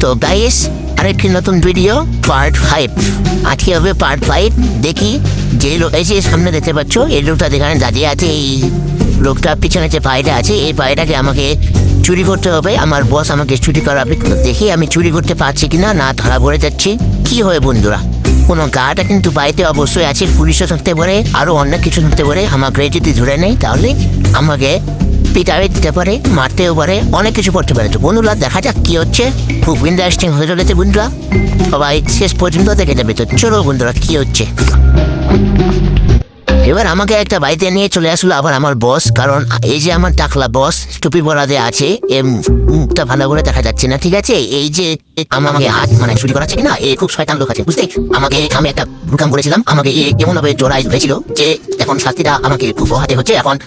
তো গাইস, আরেকটি নতুন ভিডিও পার্ট 5 আজকে হবে পার্ট 5। দেখি যে লোক এই যে সামনে দেখতে পাচ্ছ, এই লোকটা যেখানে দাঁড়িয়ে আছে, এই লোকটা পিছনে যে পায়টা আছে, এই পায়টাকে আমাকে চুরি করতে হবে। আমার বস আমাকে চুরি করাবে। দেখি আমি চুরি করতে পারছি কিনা, না ধরা পড়ে যাচ্ছি। কি হয় বন্ধুরা, কোনো গাটা কিন্তু বাড়িতে অবশ্যই আছে, পুলিশও থাকতে পারে, আরো অনেক কিছু থাকতে পারে। আমাকে যদি ধরে নেই তাহলে আমাকে পিটারে দিতে পারে, মারতেও পারে, অনেক কিছু করতে পারে। তো বন্ধুরা দেখা যাক কি হচ্ছে। খুব ইন্টারেস্টিং হয়ে চলেছে বন্ধুরা, সবাই শেষ পর্যন্ত দেখে যাবে। তো চলো বন্ধুরা কি হচ্ছে। এবার আমাকে একটা বাড়িতে নিয়ে চলে আসলো আবার আমার বস, কারণ এই যে আমার টাকলা বস টুপি পরাতে আছে, মুখটা ভালো করে দেখা যাচ্ছে না, ঠিক আছে। এই যে আমাকে হাত মানে চুরি করাচ্ছে কিনা, এ খুব শয়তান লোক আছে বুঝতে। আমি একটা ভুলকাম করেছিলাম, আমাকে এমন ভাবে জোড়াই হয়েছিল যে এখন শাস্তিটা আমাকে খুব পোহাতে হচ্ছে। এখন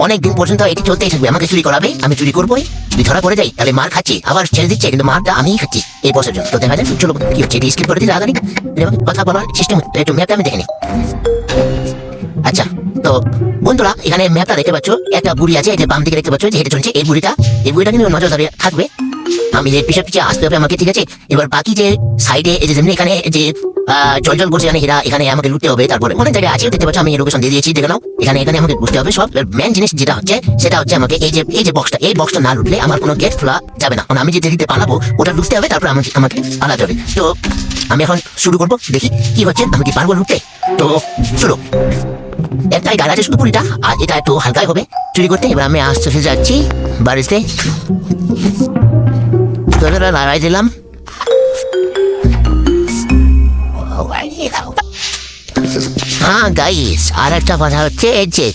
অনেকদিন পর্যন্ত এটি চলতেই থাকবে, আমাকে চুরি করাবে, আমি চুরি করবোই। যদি ধরা পড়ে যাই তাহলে মার খাচ্ছি, আবার ছেড়ে দিচ্ছে, কিন্তু মারটা আমিই খাচ্ছি এই বছর জন্য। তো দেখা যায় চলো কি হচ্ছে, এটি স্কিপ করে দিলে আগামী কথা বলার সিস্টেম। একটু ম্যাপটা আমি দেখে নিই। আচ্ছা, তো বন্ধুরা এখানে ম্যাপটা দেখতে পাচ্ছ, একটা বুড়ি আছে, এই যে বাম দিকে দেখতে পাচ্ছ যে হেঁটে চলছে, এই বুড়িটা কিন্তু নজরদারি থাকবে। আমি যে পিছিয়ে আসতে হবে আমাকে, ঠিক আছে। এবার বাকি যে সাইডে এই যে যেমনি এখানে যে জল করছে হীরা, এখানে আমাকে লুটতে হবে। তারপরে অনেক জায়গায় আছে দেখতে পাচ্ছ, আমি লোকেশন দিয়ে দিয়েছি, দেখে নাও। এখানে আমাকে বুঝতে হবে সব। মেন জিনিস যেটা হচ্ছে সেটা হচ্ছে আমাকে এই যে বক্সটা না লুটলে আমার কোনো গেট খোলা যাবে না। কারণ আমি যে দিতে পালাবো ওটা লুটতে হবে, তারপর আমাকে পালাতে হবে। তো আমি এখন শুরু করবো, দেখি কি হচ্ছে, আমি কি পারবো লুটতে। তো শুরু। একটাই গাড়ি আছে শুধু পুরিটা, আর এটা একটু হালকাই হবে চুরি করতে। এবার আমি আস্তে আস্তে যাচ্ছি বাড়িতে, লাগাই দিলাম। হ্যাঁ গাইস, আর একটা কথা হচ্ছে, এই যে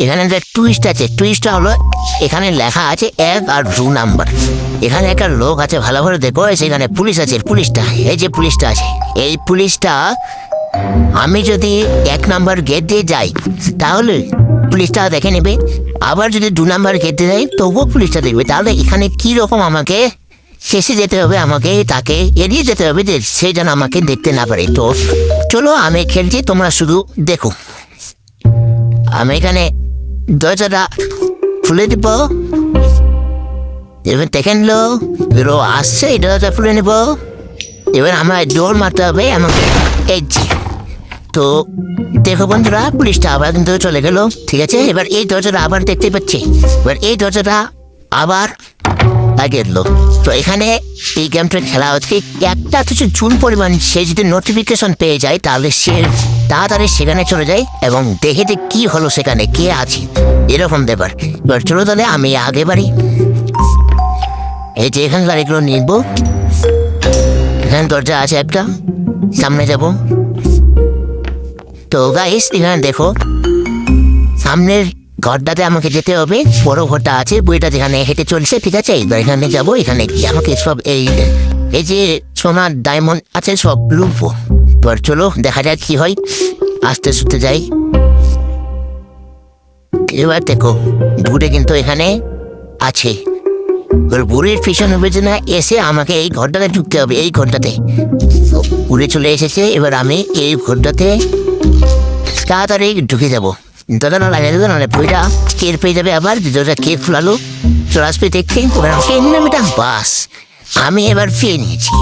এখানে একটা টুইস্ট আছে। টুইস্টটা হলো এখানে লেখা আছে 1 আর 2 নাম্বার। এখানে একটা লোক আছে, ভালো করে দেখো, সেখানে পুলিশ আছে। পুলিশটা এই যে পুলিশটা আছে, এই পুলিশটা আমি যদি 1 নাম্বার গেট দিয়ে যাই তাহলে পুলিশটা দেখে নেবে, আবার যদি 2 নাম্বার গেট দিয়ে যাই তবুও পুলিশটা দেখবে। তাহলে এখানে কি রকম আমাকে শেষে যেতে হবে, আমাকে তাকে এড়িয়ে যেতে হবে যে সে যেন আমাকে দেখতে না পারে। তো চলো আমি খেলছি, তোমরা শুধু দেখো। আমি এখানে দরজাটা খুলে দিব, এবার দেখেন লো বেরো আসছে, এই দরজা খুলে নেব। এবার আমার দৌড় মারতে হবে আমাকে, এই যে। তো দেখো বন্ধুরা, পুলিশটা আবার কিন্তু চলে গেল, ঠিক আছে। এবার এই দরজাটা আবার দেখতে পাচ্ছি, এবার এই দরজাটা আবার আগের লোক। তো এখানে এই গেমটা খেলা হচ্ছে, একটা কিছু জুন পরিমাণ সে যদি নোটিফিকেশন পেয়ে যায় তাহলে সে তাড়াতাড়ি সেখানে চলে যায় এবং দেখে যে কি হলো, সেখানে কে আছে, এরকম ব্যাপার। এবার চলো তাহলে আমি আগে বাড়ি। এই যে এখানে গাড়িগুলো নিব, এখানে দরজা আছে একটা, সামনে যাব। তো গাইস এখানে দেখো, সামনের ঘরটাতে আমাকে যেতে হবে, বড় ঘরটা আছে, বইটা যেখানে হেঁটে চলছে, ঠিক আছে। এবার এখানে যাবো, এখানে গিয়ে আমাকে সব এই যে সোনার ডায়মন্ড আছে সব লুটবো। এবার চলো দেখা যাক কি হয়, আস্তে আস্তে যাই। এবার দেখো বুড়ে কিন্তু এখানে আছে, বুড়ির পিছনে বেঁচে না এসে আমাকে এই ঘরটাতে ঢুকতে হবে, এই ঘরটাতে। বুড়ে চলে এসেছে, এবার আমি এই ঘরটাতে তাড়াতাড়ি ঢুকে যাবো। দাদা না লাগে দাদা, নাহলে বইটা টের পেয়ে যাবে আবার যেটা কে ফুলালো, চলে আসবে দেখতে। বাস আমি এবার পেয়ে নিয়েছি।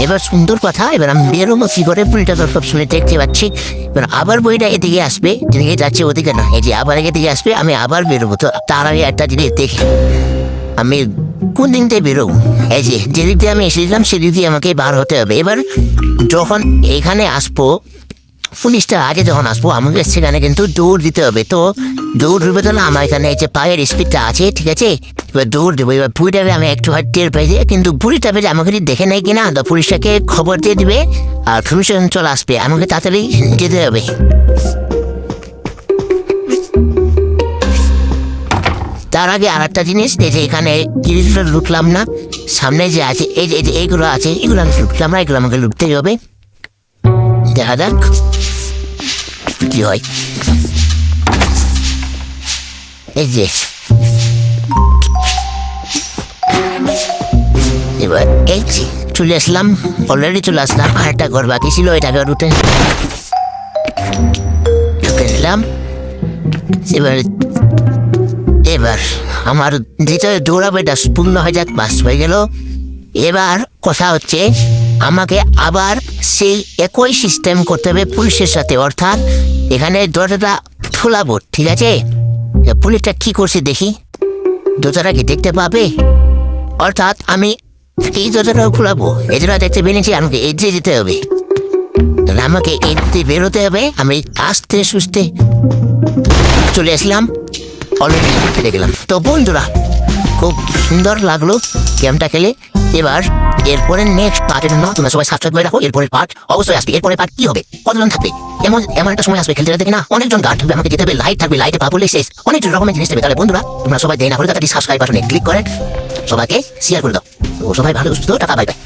এবার সুন্দর কথা, এবার আমি বেরোবো কি করে, পুলিটা তো সবসময় দেখতে পাচ্ছি। এবার আবার বইটা এদিকে আসবে, যেদিকে যাচ্ছে ওদিকে না, এই যে আবার এদিকে আসবে, আমি আবার বেরোবো। তো তার আগে একটা জিনিস দেখি, আমি কোন দিক দিয়ে বেরোবো। এই যে যেদিক দিয়ে আমি এসেছিলাম সেদিক দিয়ে আমাকে বার হতে হবে। এবার যখন এখানে আসবো, পুলিশটা আগে যখন আসবো, আমাকে সেখানে কিন্তু দৌড় দিতে হবে। তো দৌড় দিবে তো না, আমার এখানে এই যে পায়ের স্পিডটা আছে, ঠিক আছে। এবার দৌড় দেবো। এবার বুড়িটাকে আমি একটু হয়তো টের পাই যে, কিন্তু বুড়িটা পেয়ে আমাকে দেখে নেয় কিনা, তো পুলিশটাকে খবর দিয়ে দিবে আর পুলিশ চলে আসবে, আমাকে তাড়াতাড়ি যেতে হবে। তার আগে আর একটা জিনিস, এই যে এখানে জিনিসগুলো লুটলাম না, সামনে যে আছে এই যে এইগুলো আছে, এগুলো আমি লুটলাম না, এগুলো আমাকে লুটতেই হবে। দেখা যাক কি হয়। এই যে এবার এই যে চলে আসলাম, অলরেডি চলে আসলাম। আর একটা ঘর বাকি ছিল, এটাকে রুটে ঢুকে নিলাম। এবার আমার যেটা দৌড়াবে এটা পূর্ণ হয়ে যাক, বাস হয়ে গেল। এবার কথা হচ্ছে আমাকে আবার সেই একই সিস্টেম করতে হবে পুলিশের সাথে, অর্থাৎ এখানে দরজাটা খোলাবো, ঠিক আছে? পুলিশটা কি করছে দেখি, দরজাটা কি দেখতে পাবে? অর্থাৎ আমি এই দরজাটাও খোলাবো, এই দরজা দেখতে বেরিয়েছি, আমাকে এগিয়ে যেতে হবে, তাহলে আমাকে এগিয়ে বেরোতে হবে। আমি আস্তে সুস্তে চলে আসলাম, অলরেডি ফিরে গেলাম। তো বন্ধুরা, খুব সুন্দর লাগলো গেমটা খেলে। এবার এরপরে নেক্সট পার্টের জন্য তোমরা সবাই সাবস্ক্রাইব করে রাখো। এরপরের পার্ট অবশ্যই আসবে। এরপরের পার্ট কি হবে, কতজন থাকবে, এমন এমন একটা সময় আসবে খেলতে দেখে না, অনেকজন গার্ড থাকবে, আমাকে যেতে হবে, লাইট থাকবে, লাইটে পা পড়লে শেষ, অনেক রকমের জিনিস থাকবে। তাহলে বন্ধুরা, তোমরা সবাই দেরি না করে তাড়াতাড়ি সাবস্ক্রাইব বাটনে ক্লিক করে সবাইকে শেয়ার করে দাও। তো সবাই ভালো সুস্থ, টাকা বাই বাই।